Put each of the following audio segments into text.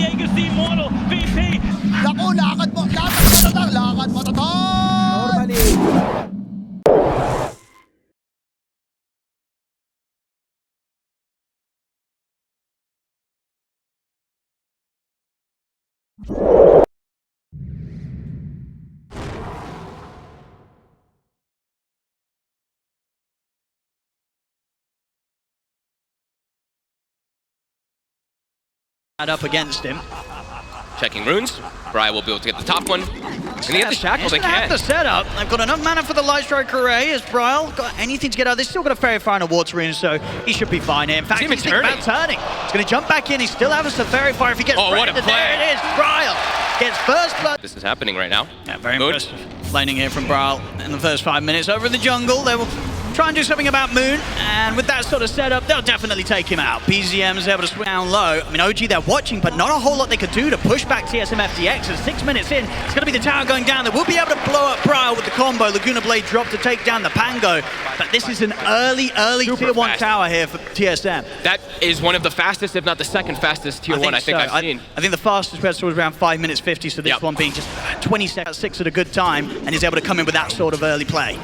Diego si Moro, VP. Naku, lakad mo tatang, lakad mo tatang! Normally. Up against him. Checking runes. Brian will be able to get the top one. Can they get the shackles? They He's gonna have can. the setup. They've got enough mana for the Light Strike Array. Has Bryle got anything to get out? They've still got a Fairy Fire and a Water Rune, so he should be fine here. In fact, even he's thinking about turning. He's gonna jump back in. He still has a Fairy Fire if he gets Oh, what a threatened. play. There it is. Bryle gets first blood. This is happening right now. Yeah, very Moon. impressive laning here from Bryle in the first 5 minutes. Over in the jungle, they will try and do something about Moon, and with that sort of setup, they'll definitely take him out. BZM's able to swing down low. I mean, OG, they're watching, but not a whole lot they could do to push back TSM FTX. And 6 minutes in, it's going to be the tower going down. They will be able to blow up Bryle with the combo. Laguna Blade drop to take down the Pango, but this is an early Super tier 1 fast. tower here for TSM. That is one of the fastest, if not the second fastest tier 1 I think so. I've seen. I think the fastest was around 5 minutes 50, so this Yep. one being just 20 seconds, 6 at a good time, and is able to come in with that sort of early play.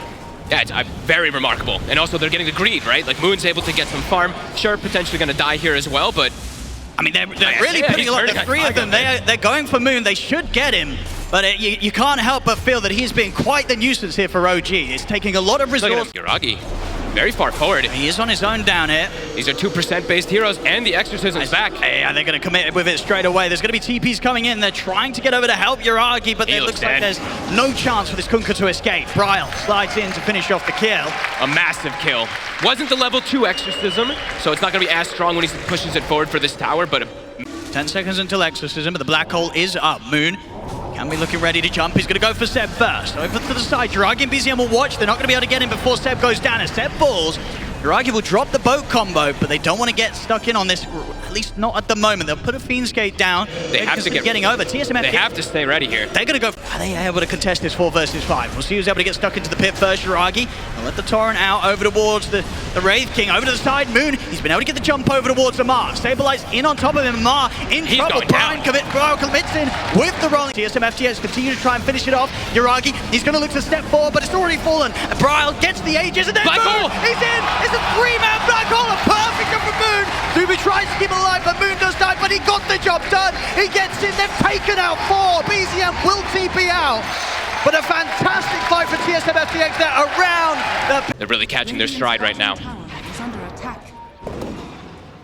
Yeah, it's very remarkable. And also they're getting the greed, right? Like Moon's able to get some farm. Sure, potentially going to die here as well, but I mean, they're really yeah, putting he's a lot. turning The on three of them, Tiger, they're going for Moon. They should get him, but you can't help but feel that he's being quite the nuisance here for OG. It's taking a lot of look at him. resources. Yuragi, very far forward. He is on his own down here. These are 2% based heroes, and the Exorcism's back. Yeah, they're going to commit with it straight away. There's going to be TPs coming in. They're trying to get over to help Yuragi, but He it looks looks like dead. there's no chance for this Kunkka to escape. Bryle slides in to finish off the kill. A massive kill. Wasn't the level 2 Exorcism, so it's not going to be as strong when he pushes it forward for this tower, but 10 seconds until Exorcism, but the black hole is up. Moon can be looking ready to jump. He's going to go for Seb first. Over to the side. Yuragi and BZM will watch. They're not going to be able to get him before Seb goes down. As Seb falls, Yuragi will drop the boat combo, but they don't want to get stuck in on this, at least not at the moment. They'll put a Fiend's Gate down. They have to get getting over. TSM they have to stay ready here. They're going to go. Are they able to contest this 4 versus 5? We'll see who's able to get stuck into the pit first. Yuragi will let the Torrent out over towards the Wraith King. Over to the side. Moon. He's been able to get the jump over towards Amar. Stabilize in on top of him. Amar in He's trouble. going down. Bryle commits in with the rolling. TSM FTX continue to try and finish it off. Yuragi, he's going to look to step forward, but it's already fallen. Bryle gets the Aegis, and then Black Moon. hole. He's in. It's a 3-man black hole. A perfect one for Moon. Zuby tries to keep him alive, but Moon does die, but he got the job done. He gets in. They've taken out 4. BZM will TP out. But a fantastic fight for TSM FTX there around the... They're really catching their stride right now.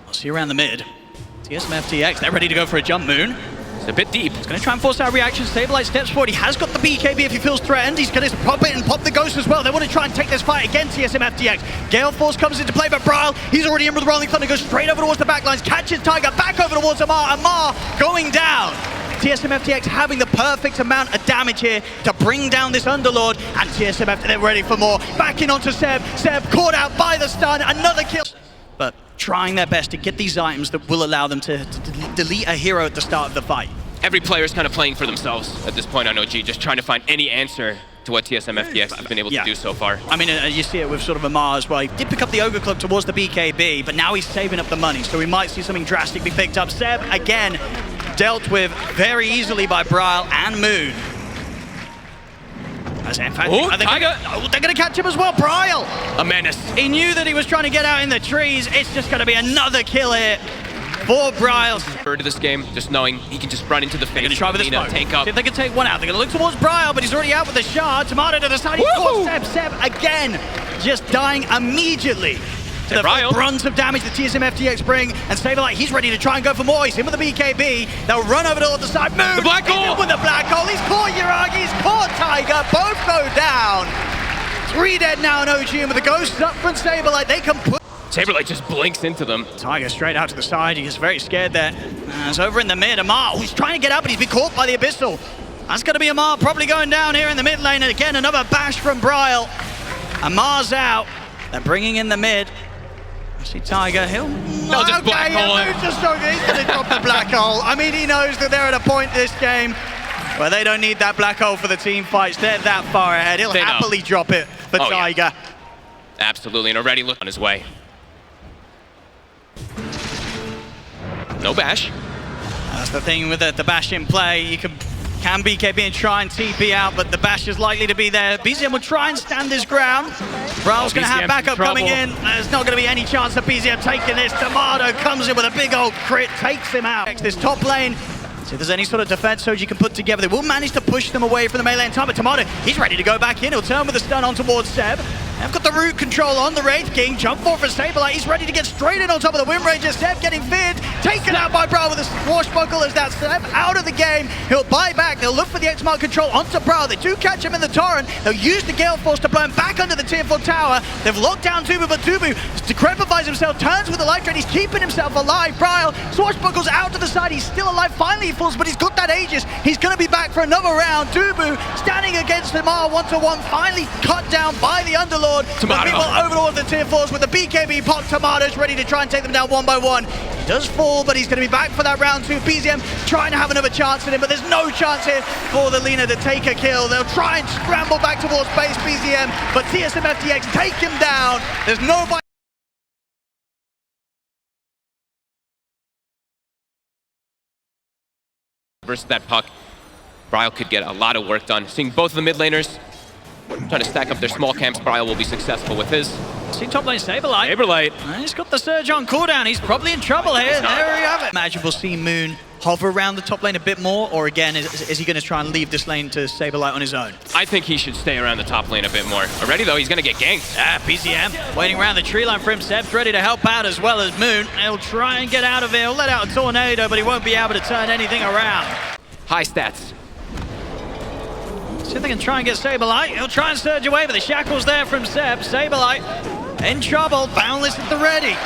I'll see you around the mid. TSM FTX, they're ready to go for a jump. Moon. It's a bit deep. He's going to try and force out reaction, stabilize steps forward. He has got the BKB if he feels threatened. He's going to pop it and pop the Ghost as well. They want to try and take this fight against TSM FTX. Gale Force comes into play, but Bryle, he's already in with the Rolling Thunder, goes straight over towards the backlines, catches Tiger, back over towards Amar. Amar going down. TSM FTX having the perfect amount of damage here to bring down this Underlord, and TSM FTX, they're ready for more. Back in onto Seb. Seb caught out by the stun, another kill. But trying their best to get these items that will allow them to delete a hero at the start of the fight. Every player is kind of playing for themselves at this point on OG, just trying to find any answer to what TSM FTX has been able to do so far. I mean, you see it with sort of Amar as well. He did pick up the Ogre Club towards the BKB, but now he's saving up the money, so we might see something drastic be picked up. Seb, again, dealt with very easily by Bryle and Moon. As in fact, Tiger! They're going to catch him as well, Bryle! A menace. He knew that he was trying to get out in the trees. It's just going to be another kill here for Bryle. Third of this game, just knowing he can just run into the face. They're going to try with the smoke. Take up. See if they can take one out. They're going to look towards Bryle, but he's already out with the shard. Tomato to the side. He caught Seb. Seb again, just dying immediately. To the Bryle. brunt of damage that TSM FTX bring, and Saberlight, he's ready to try and go for more. He's in with the BKB. They'll run over to the other side. Moon. The black hole. He's in with the black hole. He's caught Yuragi. He's caught Tiger. Both go down. 3 dead now in OG, and with the ghosts up from Saberlight, they can put. Saberlight just blinks into them. Tiger straight out to the side. He is very scared there. It's over in the mid. Amar, he's trying to get up, but he's been caught by the Abyssal. That's going to be Amar probably going down here in the mid lane. And again, another bash from Bryle. Amar's out. They're bringing in the mid. I see Tiger. He'll just black hole him. He's going to drop the black hole. I mean, he knows that they're at a point this game where they don't need that black hole for the team fights. They're that far ahead. He'll happily drop it for Tiger. Yeah. Absolutely, and already look on his way. No bash. That's the thing with the Bash in play. You can BKB and try and TP out, but the Bash is likely to be there. BZM will try and stand his ground. Braul's going to have backup coming in. There's not going to be any chance of BZM taking this. Tomato comes in with a big old crit, takes him out. This top lane, see if there's any sort of defense Soji can put together. They will manage to push them away from the melee in time, but Tomato, he's ready to go back in. He'll turn with a stun on towards Seb. They've got the root control on the Wraith King. Jump forward for Saberlight. He's ready to get straight in on top of the Wind Ranger. Seb getting feared. Taken out by Brawl with a swashbuckle as that Seb out of the game. He'll buy back. They'll look for the X-Mark control onto Brawl. They do catch him in the torrent. They'll use the Gale Force to blow him back under the tier 4 tower. They've locked down Tubu, but Tubu decrepifies himself, turns with the life drain. He's keeping himself alive. Brawl swashbuckles out to the side. He's still alive. Finally he falls, but he's got that Aegis. He's going to be back for another round. Tubu standing against Lamar 1-to-1. Finally cut down by the Underlord. Tomato. Over towards the tier 4s with the BKB pop. Tomato's ready to try and take them down one by one. He does fall, but he's going to be back for that round 2. BZM trying to have another chance at him, but there's no chance here for the Lina to take a kill. They'll try and scramble back towards base BZM, but TSM FTX take him down. There's nobody versus that puck. Braille could get a lot of work done. Seeing both of the mid laners trying to stack up their small camps, Braille will be successful with his. see top lane Saberlight. Saberlight. He's got the surge on cooldown. He's probably in trouble here. There we have it. Imagine we'll see Moon hover around the top lane a bit more, or again, is he going to try and leave this lane to Saberlight on his own? I think he should stay around the top lane a bit more. Already though, he's going to get ganked. BZM waiting around the tree line for him. Seb's ready to help out as well as Moon. He'll try and get out of here. He'll let out a tornado, but he won't be able to turn anything around. High stats. See if they can try and get Saberlight. He'll try and surge away, but the shackle's there from Seb. Saberlight in trouble. Boundless at the ready.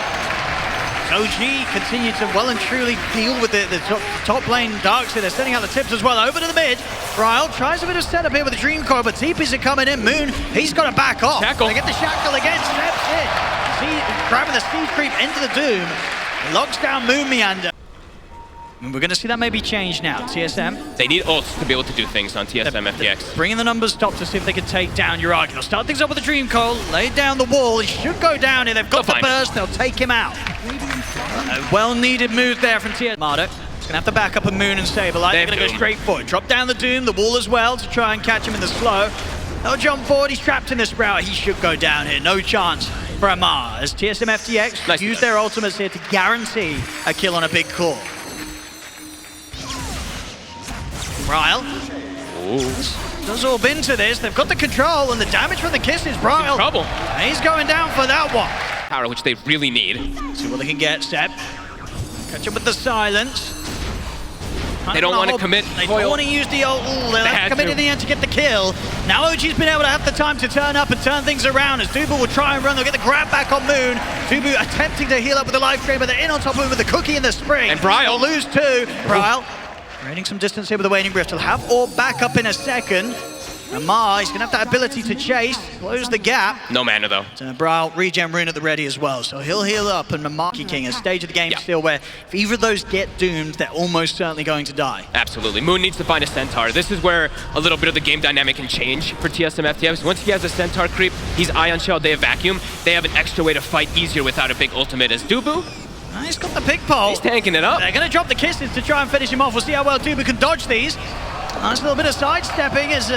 OG continue to well and truly deal with the top lane darks here. They're sending out the tips as well. Over to the mid. Ryle tries a bit of setup here with the Dream Core, but TPs are coming in. Moon, he's got to back off. Shackle. They get the shackle again. Steps in. Grabbing the speed creep into the Doom. Locks down Moon Meander. And we're going to see that maybe change now. TSM. They need ults to be able to do things on TSM FTX. Bringing the numbers top to see if they can take down Uragi. They'll start things up with the Dream Coil, lay down the wall. He should go down here. They've got the burst. They'll take him out. A well-needed move there from TSM. Marduk is going to have to back up a Moon and Saberlight. They're going to go straight for it. Drop down the Doom, the wall as well, to try and catch him in the slow. They'll jump forward. He's trapped in this Sprout. He should go down here. No chance for Amar as TSM FTX use their ultimates here to guarantee a kill on a big core. Ryle does all been to this. They've got the control and the damage from the kisses. Ryle, trouble. He's going down for that one. Power, which they really need. See what they can get. Seb, catch up with the silence. They don't want to commit. They don't want to use the ult. They'll have to commit in the end to get the kill. Now OG's been able to have the time to turn up and turn things around as Dubu will try and run. They'll get the grab back on Moon. Dubu attempting to heal up with the life drain, but they're in on top of him with the cookie in the spring. And Bryle. They'll lose two. Bryle creating some distance here with the Waning Rift. He'll have orb back up in a second. Amar, he's going to have that ability to chase, close the gap. No mana though. So Brawl, regen rune at the ready as well. So he'll heal up, and Monkey King, a stage of the game still where if either of those get doomed, they're almost certainly going to die. Absolutely. Moon needs to find a Centaur. This is where a little bit of the game dynamic can change for TSM FTX. Once he has a Centaur creep, he's Ion Shell, they have Vacuum. They have an extra way to fight easier without a big ultimate as Dubu. He's got the pick pole. He's tanking it up. They're going to drop the kisses to try and finish him off. We'll see how well Dubu can dodge these. Nice little bit of sidestepping as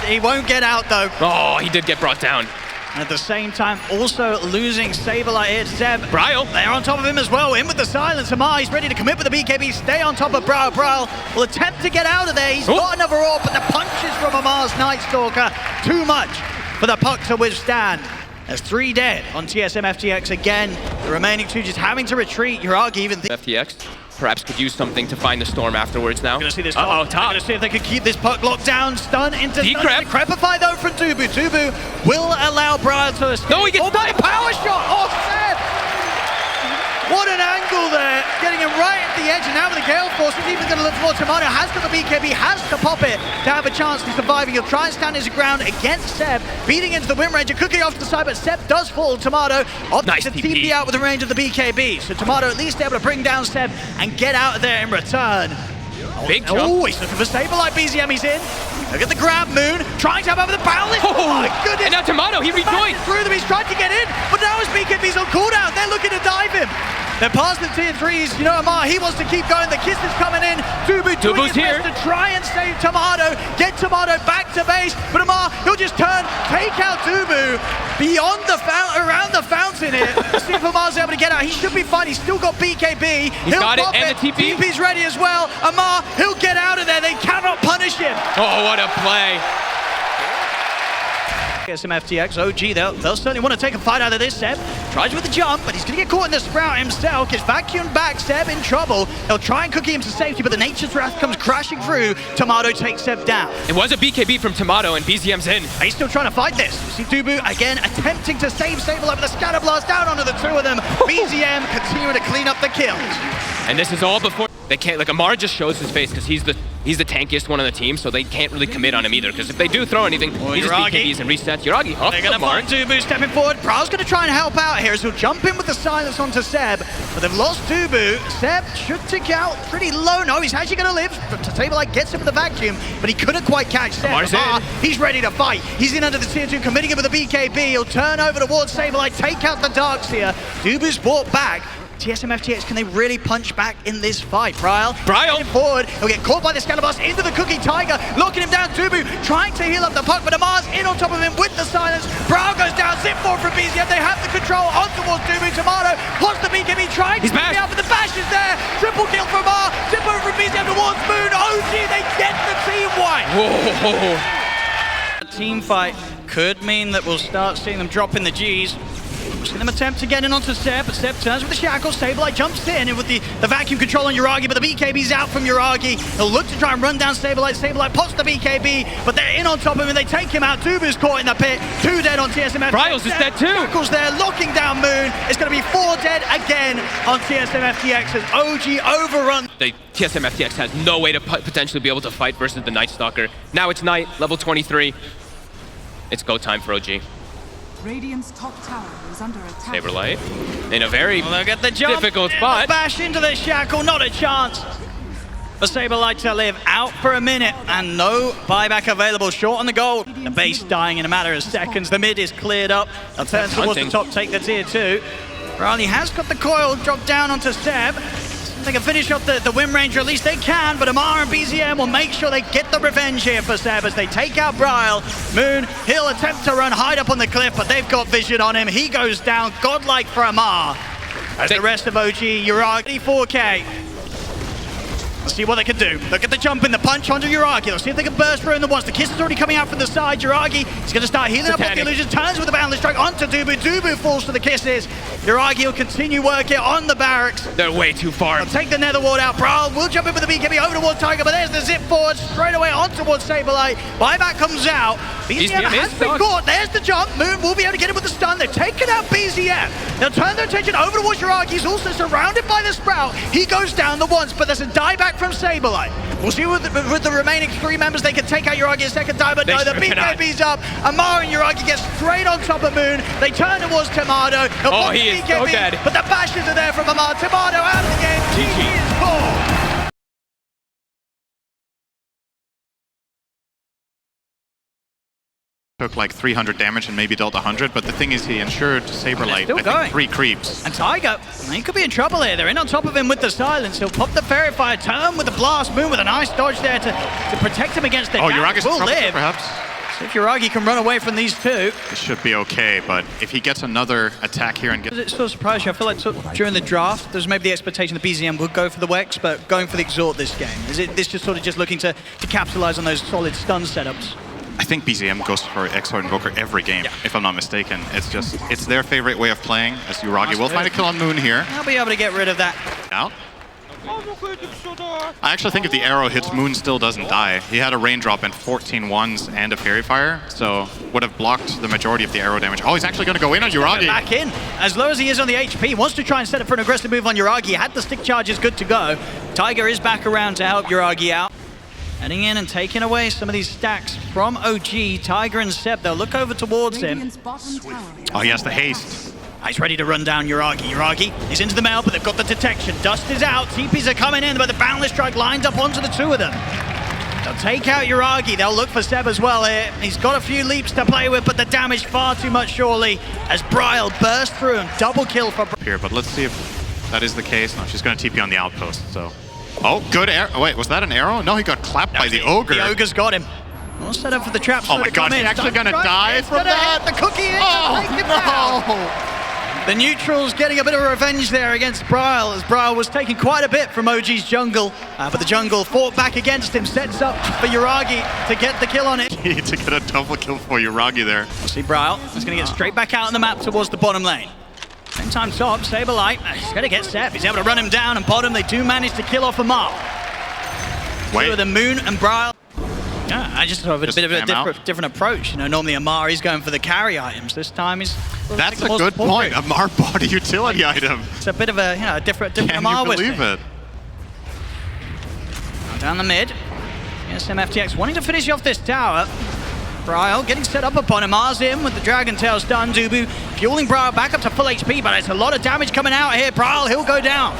he won't get out though. Oh, he did get brought down. At the same time, also losing Saberlight here. Seb, Bryle. They're on top of him as well. In with the silence. Amar, he's ready to commit with the BKB. Stay on top of Bryle. Bryle will attempt to get out of there. He's got another orb, but the punches from Amar's Night Stalker. Too much for the puck to withstand. There's 3 dead on TSM FTX again. The remaining 2 just having to retreat. Uragi even FTX perhaps could use something to find the storm afterwards now. Gonna see this top. Gonna see if they could keep this puck locked down. Stun into Decrepify though from Dubu. Dubu will allow Brian to escape. No, he gets stunned. Power shot off Seb. What an angle there. Getting him right at the edge, and now with the Gale Force, he's even gonna look for Tomato. Has got the BKB, has to pop it to have a chance to survive. He'll try and stand his ground against Seb, beating into the Wind Ranger, cooking off to the side, but Seb does fall. Tomato opts to TP out with the range of the BKB. So Tomato at least able to bring down Seb and get out of there in return. Big jump. Oh, he's looking for Saberlight. BZM, he's in. Look at the grab. Moon trying to have over the barrel. Oh my goodness. And now Tomato, he rejoined. Through them, he's trying to get in, but now his BKB's on cooldown. They're looking to dive him. They're past the tier 3s. You know, Amar, he wants to keep going. The kiss is coming in. Dubu's doing his best to try and save Tomato, get Tomato back to base. But Amar, he'll just turn, take out Dubu beyond the around the fountain here. See if Amar's able to get out. He should be fine. He's still got BKB. He's got it, and the TP. TP's ready as well. Amar, he'll get out of there. They cannot punish him. Oh, what a play. TSM FTX, OG, they'll certainly want to take a fight out of this. Seb tries with the jump, but he's going to get caught in the sprout himself. Gets vacuumed back, Seb in trouble. He'll try and cookie him to safety, but the Nature's Wrath comes crashing through. Tomato takes Seb down. It was a BKB from Tomato, and BZM's in. He's still trying to fight this. You see Dubu again attempting to save Sableye, but the scatter blast down onto the two of them. BZM continuing to clean up the kills. And this is all before they can't, like Amar just shows his face because he's the tankiest one on the team, so they can't really commit on him either, because if they do throw anything, he just BKBs and resets. Yuragi off They're going to find Dubu stepping forward. Braul's going to try and help out here as he'll jump in with the silence onto Seb, but they've lost Dubu. Seb should tick out pretty low. No, he's actually going to live. Sableye gets him with the vacuum, but he couldn't quite catch Seb. He's ready to fight. He's in under the tier 2, committing him with a BKB. He'll turn over towards Sableye, take out the Darks here. Dubu's brought back. TSM FTX, can they really punch back in this fight? Braul forward, he'll get caught by the scatter blast into the Cookie Tiger, locking him down. Dubu trying to heal up the puck, but Amar's in on top of him with the silence. Braul goes down, zip forward from BZM. They have the control on towards Dubu. Tomato plus the BKB trying to get out, but the bash is there. Triple kill from Amar, zip over from BZM towards Moon. OG, they get the team wipe. A team fight could mean that we'll start seeing them drop in the Gs. Seeing them attempt to get in onto Seb, but Seb turns with the shackles. Sableye jumps in and with the vacuum control on Yuragi, but the BKB's out from Yuragi. He'll look to try and run down Sableye. Sableye pops the BKB, but they're in on top of him and they take him out. Dubu's caught in the pit. 2 dead on TSM. Braul's is dead too. Shackles there, locking down Moon. It's going to be 4 dead again on TSM FTX as OG overrun. The TSM FTX has no way to potentially be able to fight versus the Night Stalker. Now it's Night, level 23. It's go time for OG. Radiant's top tower is under attack. Saberlight in a very look at the jump. Difficult spot. Bash into the shackle, not a chance for Saberlight to live. Out for a minute and no buyback available. Short on the gold. The base dying in a matter of seconds. The mid is cleared up. They'll turn towards the top, take the tier 2. Riley has got the coil, dropped down onto Seb. They can finish off the Wind Ranger, at least they can, but Amar and BZM will make sure they get the revenge here for Seb as they take out Braul. Moon, he'll attempt to run, hide up on the cliff, but they've got vision on him. He goes down, godlike for Amar. As the rest of OG, Yuragi, 4K. Let's see what they can do. Look at the jump in, the punch onto Yuragi. Let's see if they can burst through in the ones. The kiss is already coming out from the side. Yuragi is going to start healing up on the illusion. Turns with a boundless strike onto Dubu. Dubu falls to the kisses. Yuragi will continue working on the barracks. They're way too far. They'll take the nether ward out. Braul will jump in with the BKB over towards Tiger, but there's the zip forward straight away on towards Saberlight. Buyback comes out. BZM has been caught. There's the jump. Moon will be able to get him with the stun. They've taken out BZM. They'll turn their attention over towards Yuragi. He's also surrounded by the Sprout. He goes down the once, but there's a dieback from Saberlight. We'll see with the remaining 3 members, they can take out Yuragi a second time, but no, the BKB's up. Amar and Yuragi get straight on top of Moon. They turn towards Tomato. He is so dead. But the bashes are there from Amar. Tomato out of the game. GG is poor. Took like 300 damage and maybe dealt 100, but the thing is he ensured Saberlight, I think, 3 creeps. And Tiger, he could be in trouble here. They're in on top of him with the silence. He'll pop the Fairy Fire, turn with the blast. Moon with a nice dodge there to protect him against the Yuragi's will live. Perhaps. So if Yuragi can run away from these 2. It should be okay, but if he gets another attack here and gets... It sort of surprised you. I feel like during the draft, there's maybe the expectation that BZM would go for the Wex, but going for the Exhort this game. Is it this just sort of just looking to capitalize on those solid stun setups? I think BZM goes for Exhort Invoker every game, if I'm not mistaken. It's their favorite way of playing, as Yuragi will find a kill on Moon here. I'll be able to get rid of that. Out. I actually think if the arrow hits Moon, still doesn't die. He had a raindrop and 14 ones and a Fairy Fire, so would have blocked the majority of the arrow damage. Oh, he's actually going to go in on Yuragi. Back in. As low as he is on the HP, wants to try and set up for an aggressive move on Yuragi. He had the stick charges good to go. Tiger is back around to help Yuragi out. Heading in and taking away some of these stacks from OG. Tiger and Seb, they'll look over towards him. Oh, he has the haste. He's ready to run down Yuragi. Yuragi is into the mail, but they've got the detection. Dust is out. TPs are coming in, but the boundless strike lines up onto the 2 of them. They'll take out Yuragi. They'll look for Seb as well here. He's got a few leaps to play with, but the damage far too much surely as Braul burst through and double kill for here. But let's see if that is the case. No, she's going to TP on the outpost, so... Oh, good arrow. Oh, wait, was that an arrow? No, he got clapped by the Ogre. The Ogre's got him. All set up for the trap. Oh my god, he's actually going to die from that? The cookie in. Oh, Take him down. The neutrals getting a bit of revenge there against Bryle, as Bryle was taking quite a bit from OG's jungle, but the jungle fought back against him, sets up for Yuragi to get the kill on it. To get a double kill for Yuragi there. We'll see Bryle is going to get straight back out on the map towards the bottom lane. Same time top, Saberlight, he's going to get Seb. He's able to run him down, and bottom they do manage to kill off Amar. Wait. Two of the Moon and Bryle. Yeah, I just thought of a bit of a different approach. You know, normally Amar, he's going for the carry items. This time he's... That's a good point. Amar bought a utility item. It's a bit of a, you know, a different Amar. Can you believe it? Down the mid. TSM FTX wanting to finish off this tower. Bryle getting set up upon him. Amar's in with the Dragon Tail stun. Dubu fueling Bryle back up to full HP, but it's a lot of damage coming out here. Bryle, he'll go down.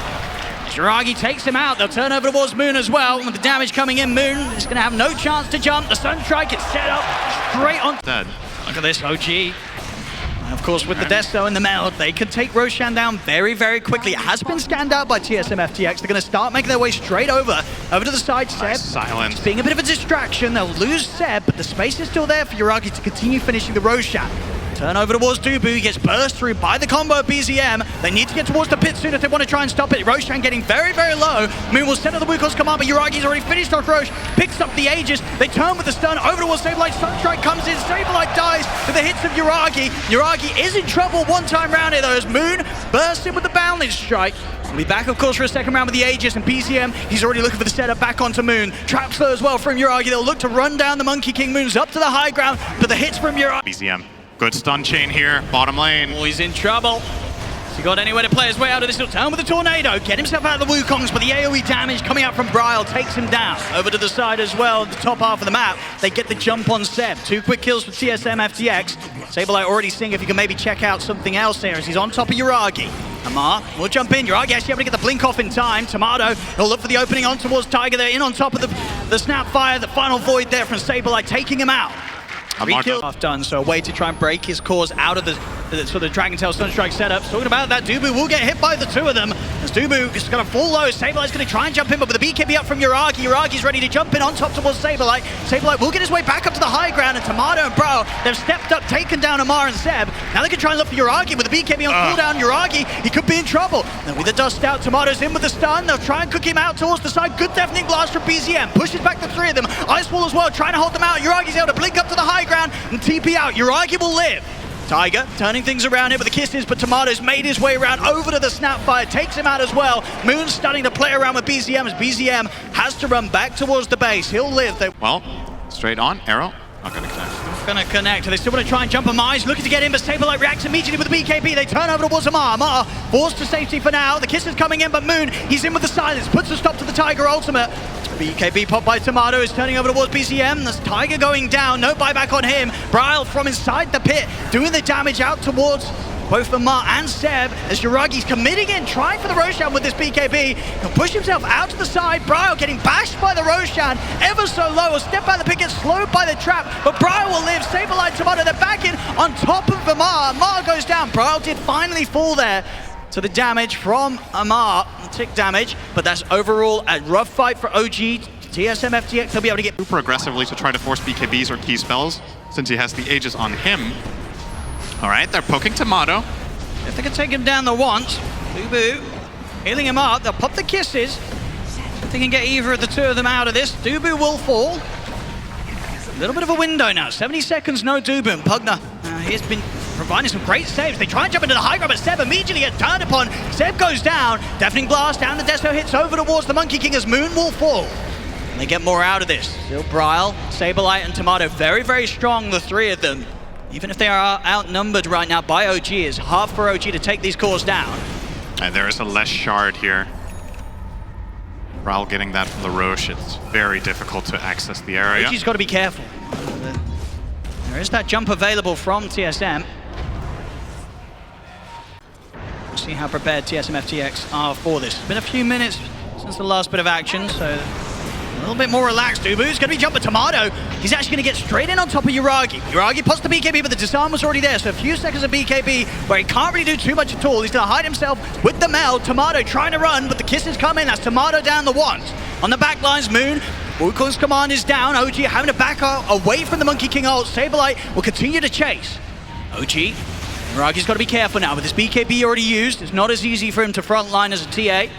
Yuragi takes him out. They'll turn over towards Moon as well. With the damage coming in, Moon is going to have no chance to jump. The Sunstrike gets set up straight on. Dead. Look at this, OG. And of course, with the Desto and the meld, they can take Roshan down very, very quickly. It has been scanned out by TSM FTX. They're going to start making their way straight over to the side. Seb, nice silence. Being a bit of a distraction. They'll lose Seb, but the space is still there for Yuragi to continue finishing the Roshan. Turn over towards Dubu, he gets burst through by the combo of BZM. They need to get towards the pit soon if they want to try and stop it. Roshan getting very, very low. Moon will send out the Wukong's command, but Yuragi's already finished off Rosh. Picks up the Aegis. They turn with the stun over towards Saberlight. Sunstrike comes in. Saberlight dies to the hits of Yuragi. Yuragi is in trouble one time round here though, as Moon bursts in with the Bounding Strike. We'll be back, of course, for a second round with the Aegis, and BZM, he's already looking for the setup back onto Moon. Trap slow as well from Yuragi. They'll look to run down the Monkey King. Moon's up to the high ground, but the hits from Yuragi. BZM. Good stun chain here, bottom lane. Oh, he's in trouble. Has he got anywhere to play his way out of this? He'll turn with the Tornado, get himself out of the Wukongs, but the AoE damage coming out from Bryle takes him down. Over to the side as well, the top half of the map. They get the jump on Seb. 2 quick kills for TSM FTX. Saberlight already seeing if you can maybe check out something else here as he's on top of Yuragi. Amar will jump in. Yuragi actually able to get the blink off in time. Tomato will look for the opening on towards Tiger. They're in on top of the Snapfire. The final void there from Saberlight taking him out. 3 kills half done, so a way to try and break his cause out of the sort of Dragon Tail Sunstrike setup. Talking about that, Dubu will get hit by the 2 of them. As Dubu is going to fall low, Saberlight's going to try and jump in, but with the BKB up from Yuragi, Yuragi's ready to jump in on top towards Saberlight. Saberlight will get his way back up to the high ground, and Tomato and Bryle, they've stepped up, taken down Amar and Seb. Now they can try and look for Yuragi with the BKB on cooldown. Yuragi, he could be in trouble. And with the dust out, Tomato's in with the stun. They'll try and cook him out towards the side. Good deafening blast from BZM. Pushes back the 3 of them. Ice Wall as well, trying to hold them out. Yuragi's able to blink up to the high ground and TP out. Yuragi will live. Tiger turning things around here with the kisses, but Tomato's made his way around over to the Snapfire, takes him out as well. Moon's starting to play around with BZM as BZM has to run back towards the base. He'll live. Well, straight on, arrow. Not going to connect. Going to connect. They still want to try and jump Amar. He's looking to get in, but Saberlight reacts immediately with the BKB. They turn over towards Amar. Amar forced to safety for now. The kiss is coming in, but Moon, he's in with the silence. Puts a stop to the Tiger ultimate. BKB popped by Tomato, is turning over towards BCM. There's Tiger going down. No buyback on him. Bryle from inside the pit, doing the damage out towards both Amar and Seb, as Yuragi's committing in, trying for the Roshan with this BKB. He'll push himself out to the side. Bryle getting bashed by the Roshan, ever so low. A step by the pit, gets slowed by the trap, but Bryle will live. Saberlight, Tomato, they're back in on top of Amar. Amar goes down. Bryle did finally fall there to the damage from Amar, tick damage, but that's overall a rough fight for OG. TSM FTX, they'll be able to get super aggressively to try to force BKBs or key spells, since he has the Aegis on him. All right, they're poking Tomato. If they can take him down the once, Dubu healing him up, they'll pop the kisses. If they can get either of the 2 of them out of this, Dubu will fall. A little bit of a window now, 70 seconds, no Dubu. And Pugner, he's been providing some great saves. They try and jump into the high ground, but Seb immediately gets turned upon. Seb goes down, deafening blast down, the Desto hits over towards the Monkey King as Moon will fall. And they get more out of this. Still Bryle, Saberlight, and Tomato, very, very strong, the 3 of them. Even if they are outnumbered right now by OG, it's hard for OG to take these cores down. And there is a less shard here. Bryle getting that from the Roche, it's very difficult to access the area. OG's got to be careful. There is that jump available from TSM. We'll see how prepared TSM FTX are for this. It's been a few minutes since the last bit of action, so A little bit more relaxed. Ubu's going to be jumping Tomato. He's actually going to get straight in on top of Yuragi. Yuragi pops the BKB, but the disarm was already there. So a few seconds of BKB where he can't really do too much at all. He's going to hide himself with the meld. Tomato trying to run, but the kisses come in. That's Tomato down the ones. On the back lines, Moon. Wukong's command is down. OG having to back out away from the Monkey King ult. Saberlight will continue to chase. OG. Yuragi's got to be careful now. With this BKB already used, it's not as easy for him to frontline as a TA.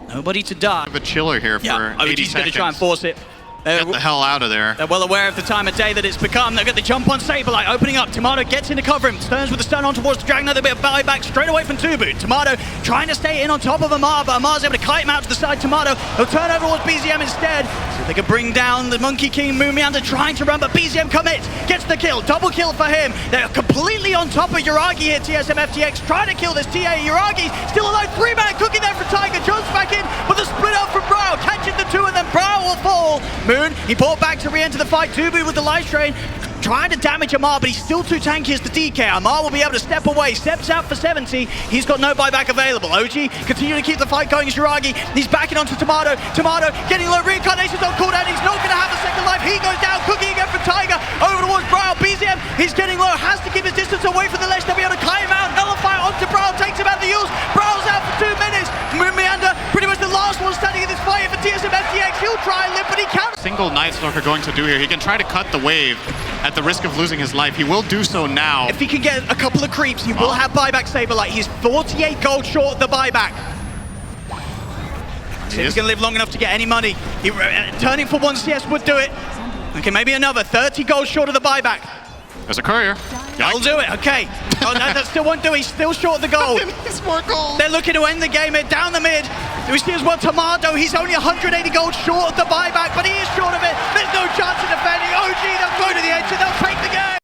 Nobody to die. A chiller here for 80 OG's going to seconds. try and force it. Get the hell out of there. They're well aware of the time of day that it's become. They've got the jump on Saberlight, opening up. Tomato gets in to cover him, turns with the stun on towards the Dragon. Another bit of buyback straight away from Tubu. Tomato trying to stay in on top of Amar, but Amar's able to kite him out to the side. Tomato, he'll turn over towards BZM instead. See if they can bring down the Monkey King. Moonmeander trying to run, but BZM commits. Gets the kill, double kill for him. They're completely on top of Yuragi here. TSM FTX trying to kill this TA. Yuragi still alive, 3-man cooking there for Tiger. Jumps back in, but the split up from Brow, catching the two, and then Brow will fall. Moon, he brought back to re-enter the fight. Tubu with the life strain, trying to damage Amar, but he's still too tanky as the DK. Amar will be able to step away, steps out for 70. He's got no buyback available. OG continue to keep the fight going as Yuragi. He's backing onto Tomato. Tomato getting low, reincarnations on cooldown. He's not going to have a second life. He goes down, cooking again for Tiger. Over towards Brow. BZM, he's getting low, has to keep his distance away from the ledge. They'll be able to kite him out. Nullify onto Brow, takes him out the use. Brow's out for 2 minutes. Moonmeander, pretty much the last one standing in this fight for TSM FTX. He'll try and live, but he can't. Single Night Stalker going to do here. He can try to cut the wave at the risk of losing his life. He will do so now. If he can get a couple of creeps, he will have buyback Saberlight. He's 48 gold short of the buyback. See if he can live long enough to get any money. Turning for 1 CS would do it. Okay, maybe another 30 gold short of the buyback. There's a courier. That'll do it, okay. Oh, no, that still won't do it. He's still short of the gold. It's more gold. They're looking to end the game here, down the mid. We see as well Tomato, he's only 180 gold short of the buyback, but he is short of it. There's no chance of defending. OG, they'll go to the edge and they'll take the game.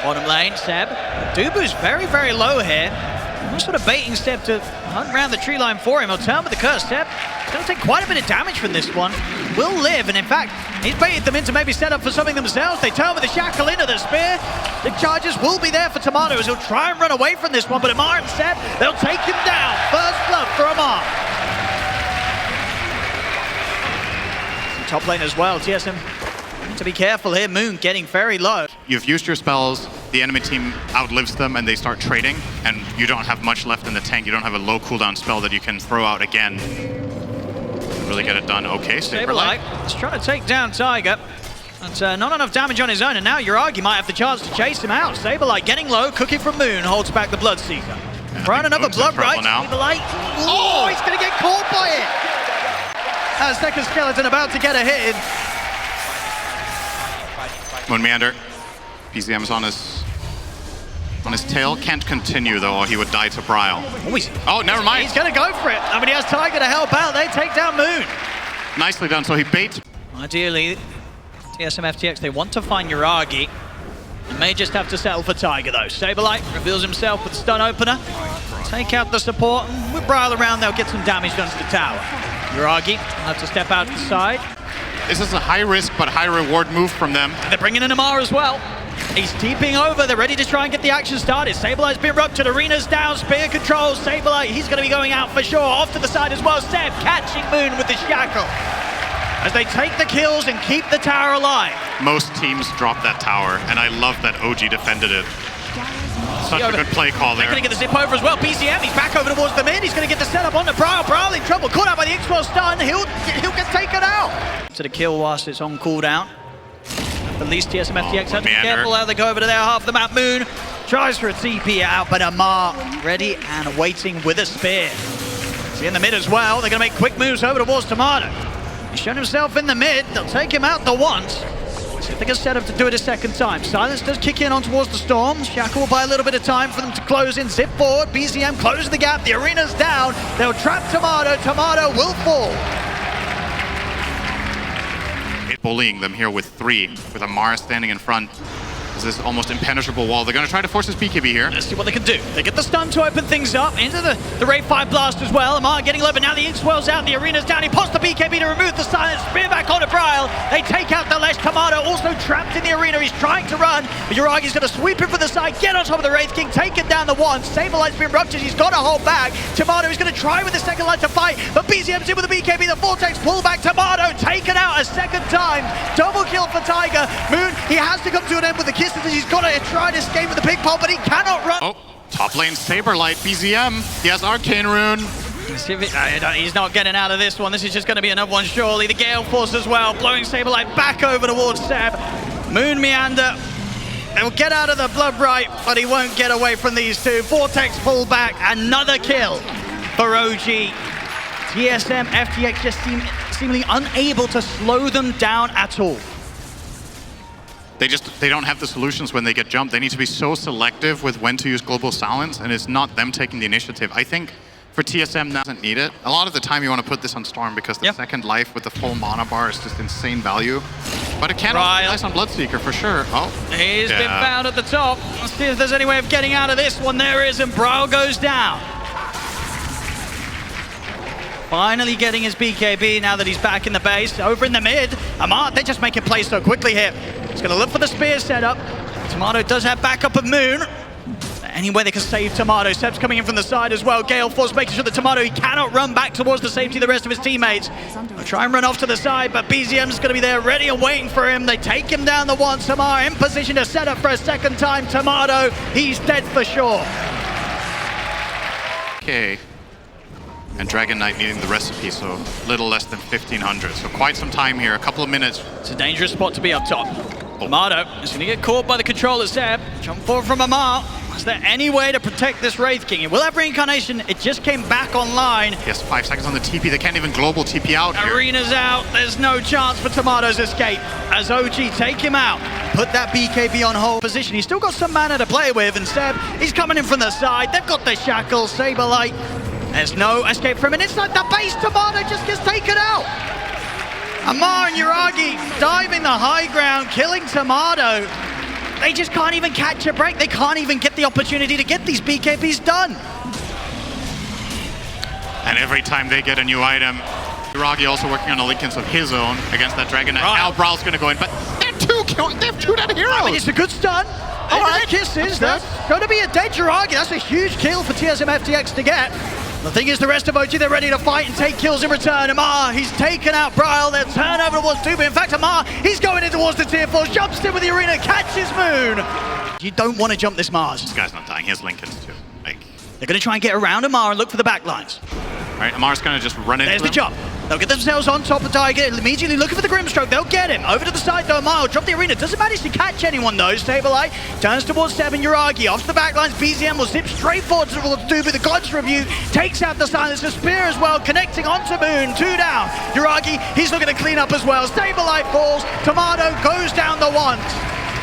Bottom lane, Seb. Dubu's very, very low here. I'm sort of baiting Seb to hunt around the tree line for him. He'll turn with the curse. Seb going to take quite a bit of damage from this one. Will live, and in fact, he's baited them in to maybe set up for something themselves. They turn with the shackle into the spear. The charges will be there for Tomato as he'll try and run away from this one, but Amar and Seb, they'll take him down. First blood for Amar. Top lane as well, TSM. To be careful here, Moon getting very low. You've used your spells, the enemy team outlives them and they start trading, and you don't have much left in the tank. You don't have a low cooldown spell that you can throw out again. Really get it done. Okay, Saberlight. He's trying to take down Tiger. But not enough damage on his own, and now Yuragi might have the chance to chase him out. Saberlight getting low, cooking from Moon, holds back the Bloodseeker. Yeah, Run another blood right. Now. Saberlight. Oh, he's going to get caught by it. That second skeleton about to get a hit in. Moonmeander. BZM's on his tail. Can't continue though, or he would die to Bryle. Oh, never mind. He's going to go for it. I mean, he has Tiger to help out. They take down Moon. Nicely done. So he baits. Ideally, TSM FTX, they want to find Yuragi. They may just have to settle for Tiger though. Saberlight reveals himself with stun opener. Take out the support, and with Bryle around, they'll get some damage done to the tower. Yuragi will have to step out to the side. This is a high risk but high reward move from them. They're bringing in Amar as well. He's deeping over. They're ready to try and get the action started. Saberlight's been ruptured. Arena's down. Spear control. Saberlight, he's going to be going out for sure. Off to the side as well. Seb catching Moon with the shackle. As they take the kills and keep the tower alive. Most teams drop that tower, and I love that OG defended it. Such a good play call there. They're going to get the zip over as well. BZM, he's back over towards the mid. He's going to get the setup on the Bryle. Bryle in trouble. Caught out by the X12 stun. He'll get taken out. To the kill whilst it's on cooldown. At least TSM FTX have to be careful how they go over to their half the map. Moon tries for a TP out, but Amar ready and waiting with a spear. See in the mid as well. They're going to make quick moves over towards Tomato. He's shown himself in the mid. They'll take him out the once. See if they can set up to do it a second time. Silence does kick in on towards the Storm. Shackle will buy a little bit of time for them to close in. Zip forward. BZM closes the gap. The arena's down. They'll trap Tomato. Tomato will fall. Bullying them here with 3, with Amar standing in front. This is almost impenetrable wall. They're going to try to force his BKB here. Let's see what they can do. They get the stun to open things up into the Ray 5 blast as well. Amar getting low, but now the X12's out. The arena's down. He pops the BKB to remove the silence. Spear back onto Bryle. well. They take out the Lesh. Tomato also trapped in the arena. He's trying to run, but Uragi's going to sweep him from the side, get on top of the Wraith King, take him down the one. Saberlight's been ruptured. He's got to hold back. Tomato is going to try with the second line to fight, but BZM's in with the BKB. The Vortex pull back. Tomato taken out a second time. Double kill for Tiger. Moon, he has to come to an end with the kisses. He's got to try to escape with the pig pole, but he cannot run. Oh, top lane Saberlight, BZM. He has Arcane Rune. He's not getting out of this one. This is just going to be another one, surely. The Gale Force as well, blowing Saberlight back over towards Seb. Moon meander. He'll get out of the blood right, but he won't get away from these two. Vortex pull back, another kill for OG. TSM, FTX just seemingly unable to slow them down at all. They don't have the solutions when they get jumped. They need to be so selective with when to use Global Silence, and it's not them taking the initiative. I think for TSM doesn't need it. A lot of the time you want to put this on Storm because the second life with the full mana bar is just insane value. But it can also be nice on Bloodseeker for sure. Oh, he's been found at the top. Let's see if there's any way of getting out of this one. There is, and Brawl goes down. Finally getting his BKB now that he's back in the base. Over in the mid, Amar, they just make it play so quickly here. He's going to look for the spear setup. Tomato does have backup of Moon. Any way they can save Tomato. Seb's coming in from the side as well. Gale Force making sure that Tomato, he cannot run back towards the safety of the rest of his teammates. They'll try and run off to the side, but BZM's going to be there ready and waiting for him. They take him down the one. Samar in position to set up for a second time. Tomato, he's dead for sure. Okay. And Dragon Knight needing the recipe, so little less than 1,500. So quite some time here, a couple of minutes. It's a dangerous spot to be up top. Tomato is going to get caught by the controller, Seb. Jump forward from Amar. Is there any way to protect this Wraith King? It will have Reincarnation. It just came back online. Yes, 5 seconds on the TP. They can't even global TP out here. Arena's out. There's no chance for Tomato's escape. As OG take him out. Put that BKB on hold position. He's still got some mana to play with. And Seb, he's coming in from the side. They've got the shackle. Saberlight. There's no escape from it. Inside the base, Tomato just gets taken out. Amar and Uragi diving the high ground, killing Tomato. They just can't even catch a break. They can't even get the opportunity to get these BKBs done. And every time they get a new item, Uragi also working on a Linkens of his own against that Dragon Knight. Now Brawl's going to go in, but they have two dead heroes. I mean, it's a good stun. All right, kisses. That's going to be a dead Uragi. That's a huge kill for TSM FTX to get. The thing is, the rest of OG, they're ready to fight and take kills in return. Amar, he's taken out Braille. They'll turn over towards Tuba. In fact, Amar, he's going in towards the tier 4, jumps in with the arena, catches Moon. You don't want to jump this Mars. This guy's not dying. He has Linkens too. They're going to try and get around Amar and look for the backlines. All right, Amar's going to just run into There's the jump. They'll get themselves on top of Tiger, immediately looking for the Grimstroke. They'll get him. Over to the side though, Amar will drop the arena. Doesn't manage to catch anyone though. Saberlight turns towards Seb and Uragi. Off the backlines, BZM will zip straight forward towards Dubu. The God's Review takes out the silence. The spear as well, connecting onto Moon. 2 down. Uragi, he's looking to clean up as well. Saberlight falls. Tomato goes down the one.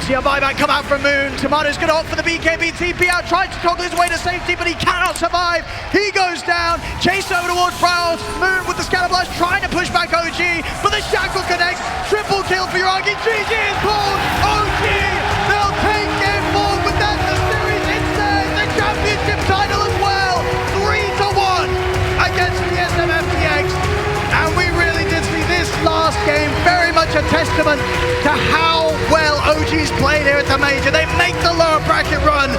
See a buyback come out from Moon. Tomato's going to opt for the BKB. TP out, tried to toggle his way to safety, but he cannot survive. He goes down. Chase over towards Browse. Moon with the scatter blast, trying to push back OG, but the shackle connects. Triple kill for Uragi. GG is pulled. OG, they'll take game 4, but that's the series instead. The championship title as well. 3-1 against TSM FTX. And we really did see this last game very much a testament to how well OG's played here at the Major. They make the lower bracket run.